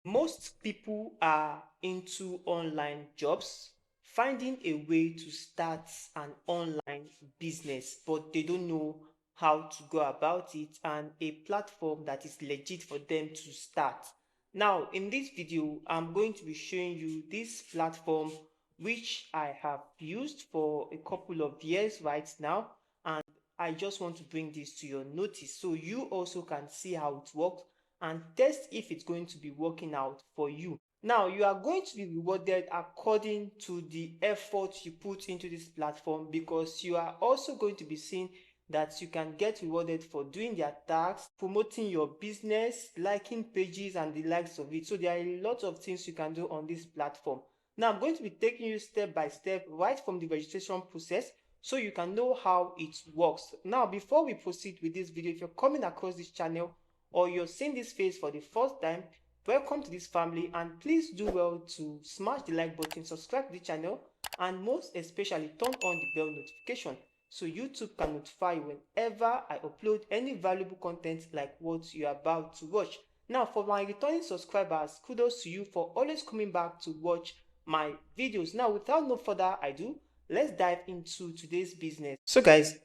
Most people are into online jobs, finding a way to start an online business, but they don't know how to go about it and a platform that is legit for them to start. Now, in this video, I'm going to be showing you this platform which I have used for a couple of years right now, and I just want to bring this to your notice so you also can see how it works and test if it's going to be working out for you. Now, you are going to be rewarded according to the effort you put into this platform, because you are also going to be seeing that you can get rewarded for doing their tasks, promoting your business, liking pages, and the likes of it. So there are a lot of things you can do on this platform. Now, I'm going to be taking you step by step right from the registration process so you can know how it works. Now, before we proceed with this video, if you're coming across this channel or you're seeing this face for the first time, welcome to this family, and please do well to smash the like button, subscribe to the channel, and most especially turn on the bell notification so YouTube can notify you whenever I upload any valuable content like what you're about to watch. Now, for my returning subscribers, kudos to you for always coming back to watch my videos. Now, without no further ado, let's dive into today's business. So guys,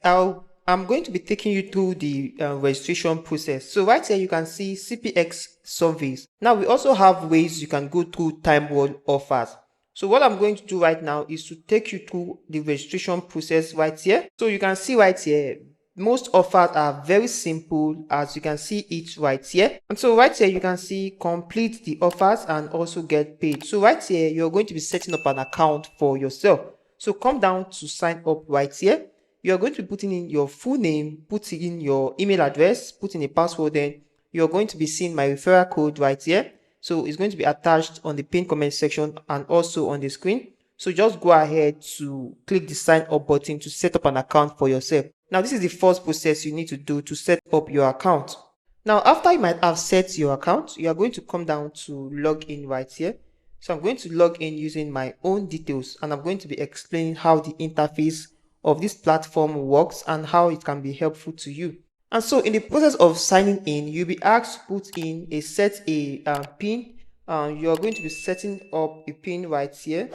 I'm going to be taking you through the registration process. So right here you can see CPX surveys. Now we also have ways you can go through time wall offers. So what I'm going to do right now is to take you through the registration process right here. So you can see right here, most offers are very simple, as you can see it right here. And so right here you can see complete the offers and also get paid. So right here you're going to be setting up an account for yourself. So come down to sign up right here. You're going to be putting in your full name, putting in your email address, putting a password. Then you're going to be seeing my referral code right here. So it's going to be attached on the pinned comment section and also on the screen. So just go ahead to click the sign up button to set up an account for yourself. Now this is the first process you need to do to set up your account. Now after you might have set your account, you are going to come down to log in right here. So I'm going to log in using my own details, and I'm going to be explaining how the interface of this platform works and how it can be helpful to you. And so in the process of signing in, you'll be asked to put in a pin. You're going to be setting up a pin right here.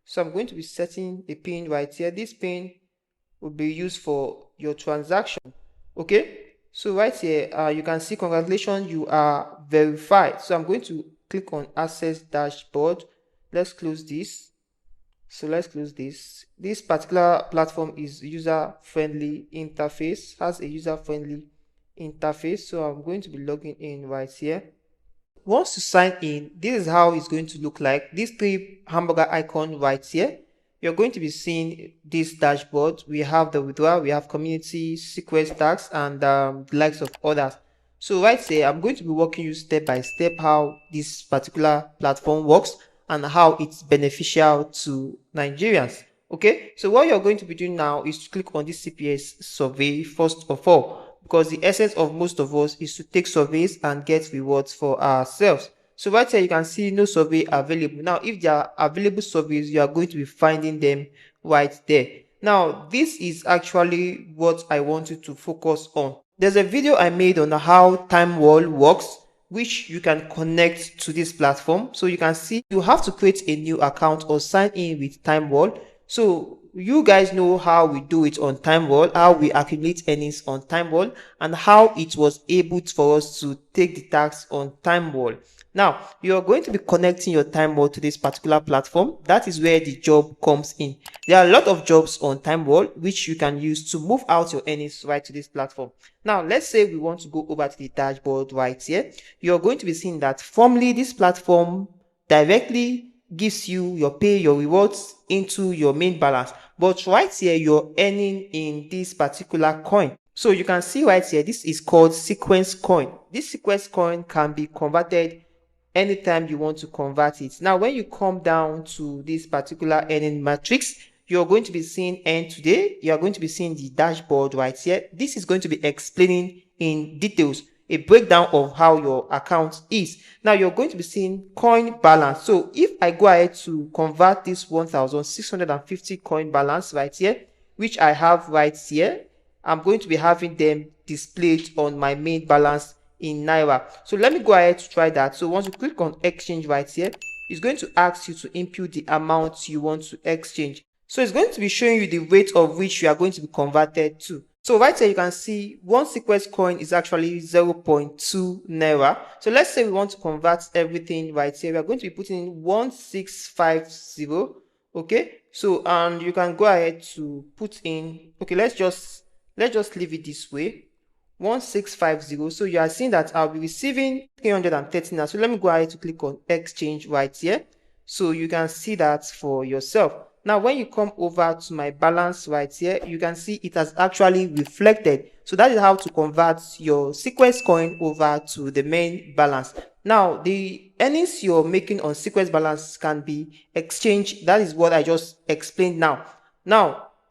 So I'm going to be setting a pin right here. This pin will be used for your transaction. Okay, so right here you can see congratulations, you are verified. So I'm going to click on access dashboard. Let's close this. So let's close this. This particular platform is user-friendly interface, has a user-friendly interface. So I'm going to be logging in right here. Once you sign in, this is how it's going to look like. These three hamburger icon right here. You're going to be seeing this dashboard. We have the withdrawal, we have community, secret tax, and the likes of others. So right here, I'm going to be walking you step by step how this particular platform works and how it's beneficial to Nigerians. Okay, so what you're going to be doing now is to click on this CPS survey first of all, because the essence of most of us is to take surveys and get rewards for ourselves. So right here you can see no survey available. Now if there are available surveys, you are going to be finding them right there. Now this is actually what I want you to focus on. There's a video I made on how time wall works, which you can connect to this platform. So you can see you have to create a new account or sign in with time wall. So you guys know how we do it on time wall, how we accumulate earnings on time wall, and how it was able for us to take the tax on time wall. Now you're going to be connecting your time wall to this particular platform. That is where the job comes in. There are a lot of jobs on time wall which you can use to move out your earnings right to this platform. Now let's say we want to go over to the dashboard right here. You're going to be seeing that formerly this platform directly gives you your pay, your rewards into your main balance, but right here you're earning in this particular coin. So you can see right here, this is called sequence coin. This sequence coin can be converted anytime you want to convert it. Now when you come down to this particular earning matrix, you're going to be seeing earn today. You're going to be seeing the dashboard right here. This is going to be explaining in details a breakdown of how your account is. Now you're going to be seeing coin balance. So if I go ahead to convert this 1,650 coin balance right here, which I have right here, I'm going to be having them displayed on my main balance in naira. So let me go ahead to try that. So once you click on exchange right here, it's going to ask you to input the amount you want to exchange. So it's going to be showing you the rate of which you are going to be converted to. So right here you can see one sequence coin is actually 0.2 naira. So let's say we want to convert everything right here. We are going to be putting in 1650. Okay, so and you can go ahead to put in, okay, let's just leave it this way, 1650. So you are seeing that I'll be receiving 330 now. So let me go ahead to click on exchange right here, so you can see that for yourself. Now when you come over to my balance right here, you can see it has actually reflected. So that is how to convert your sequence coin over to the main balance. Now the earnings you're making on sequence balance can be exchanged. That is what I just explained now.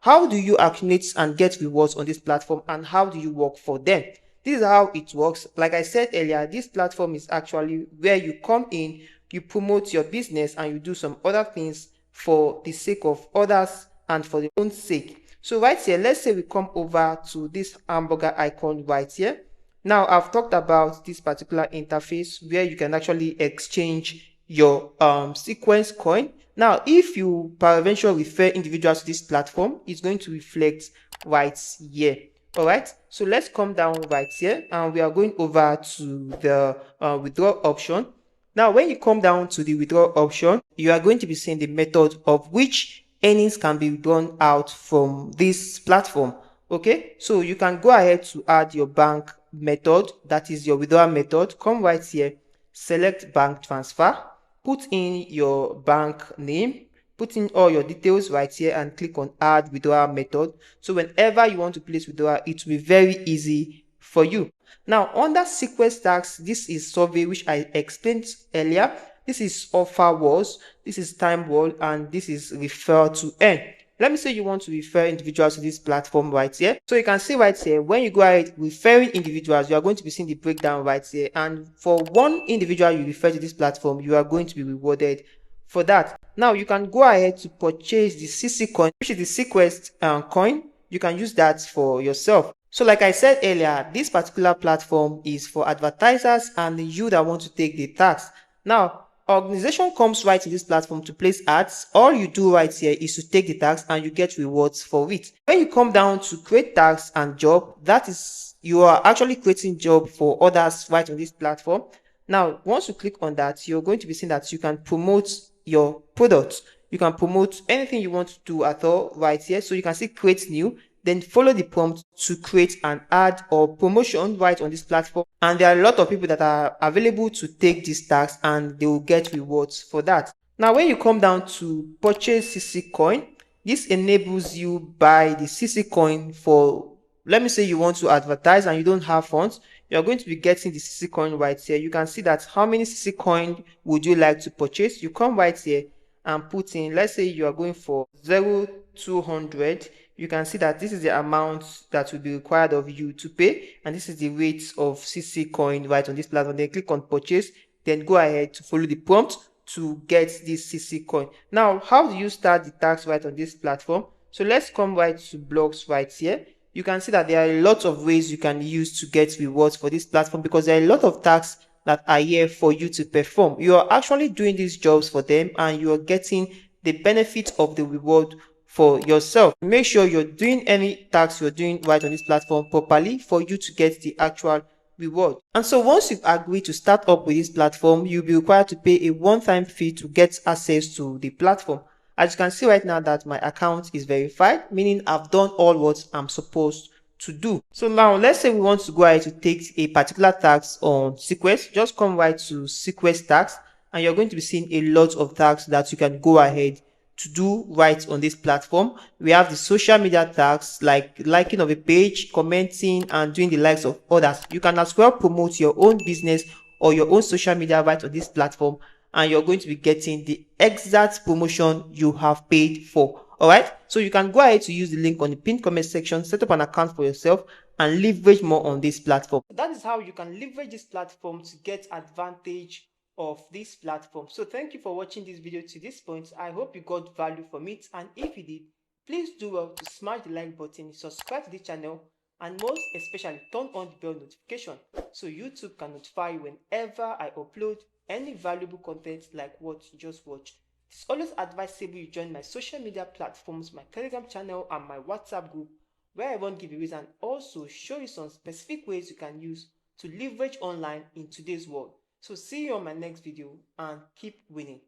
How do you accumulate and get rewards on this platform, and how do you work for them? This is how it works. Like I said earlier, this platform is actually where you come in, you promote your business, and you do some other things for the sake of others and for their own sake. So right here, let's say we come over to this hamburger icon right here. Now I've talked about this particular interface where you can actually exchange your sequence coin. Now if you peradventure refer individuals to this platform, it's going to reflect right here. All right, so let's come down right here and we are going over to the withdraw option. Now when you come down to the withdraw option, you are going to be seeing the method of which earnings can be withdrawn out from this platform. Okay, so you can go ahead to add your bank method, that is your withdrawal method. Come right here, select bank transfer, put in your bank name, put in all your details right here and click on add withdrawal method. So whenever you want to place withdrawal, it will be very easy for you. Now under sequence tax, this is survey, which I explained earlier. This is offer wars, this is time wall, and this is refer to earn. Let me say you want to refer individuals to this platform right here. So you can see right here, when you go ahead referring individuals, you are going to be seeing the breakdown right here. And for one individual you refer to this platform, you are going to be rewarded for that. Now you can go ahead to purchase the CC coin, which is the sequence coin. You can use that for yourself. So like I said earlier, this particular platform is for advertisers and you that want to take the tax. Now organization comes right to this platform to place ads. All you do right here is to take the tax and you get rewards for it. When you come down to create tax and job, that is, you are actually creating job for others right on this platform. Now once you click on that, you're going to be seeing that you can promote your product. You can promote anything you want to do at all right here. So you can see create new, then follow the prompt to create an ad or promotion right on this platform. And there are a lot of people that are available to take this tax and they will get rewards for that. Now when you come down to purchase CC coin, this enables you buy the CC coin for, let me say you want to advertise and you don't have funds, you're going to be getting the CC coin right here. You can see that how many CC coin would you like to purchase. You come right here and put in, let's say you are going for 0,200. You can see that this is the amount that will be required of you to pay, and this is the rate of CC coin right on this platform. Then click on purchase, then go ahead to follow the prompt to get this CC coin. Now how do you start the tax right on this platform? So let's come right to blogs right here. You can see that there are a lot of ways you can use to get rewards for this platform, because there are a lot of tasks that are here for you to perform. You are actually doing these jobs for them and you are getting the benefit of the reward for yourself. Make sure you're doing any tasks you're doing right on this platform properly for you to get the actual reward. And so once you've agreed to start up with this platform, you'll be required to pay a one-time fee to get access to the platform. As you can see right now that my account is verified, meaning I've done all what I'm supposed to do. So now let's say we want to go ahead to take a particular tax on sequence. Just come right to sequence tax and you're going to be seeing a lot of tax that you can go ahead to do right on this platform. We have the social media tax, like liking of a page, commenting, and doing the likes of others. You can as well promote your own business or your own social media right on this platform, and you're going to be getting the exact promotion you have paid for. All right, so you can go ahead to use the link on the pinned comment section, set up an account for yourself, and leverage more on this platform. That is how you can leverage this platform to get advantage of this platform. So thank you for watching this video to this point. I hope you got value from it, and if you did, please do well to smash the like button, subscribe to the channel, And most especially, turn on the bell notification so YouTube can notify you whenever I upload any valuable content like what you just watched. It's always advisable you join my social media platforms, my Telegram channel, and my WhatsApp group, where I won't give giveaways and also show you some specific ways you can use to leverage online in today's world. So see you on my next video and keep winning.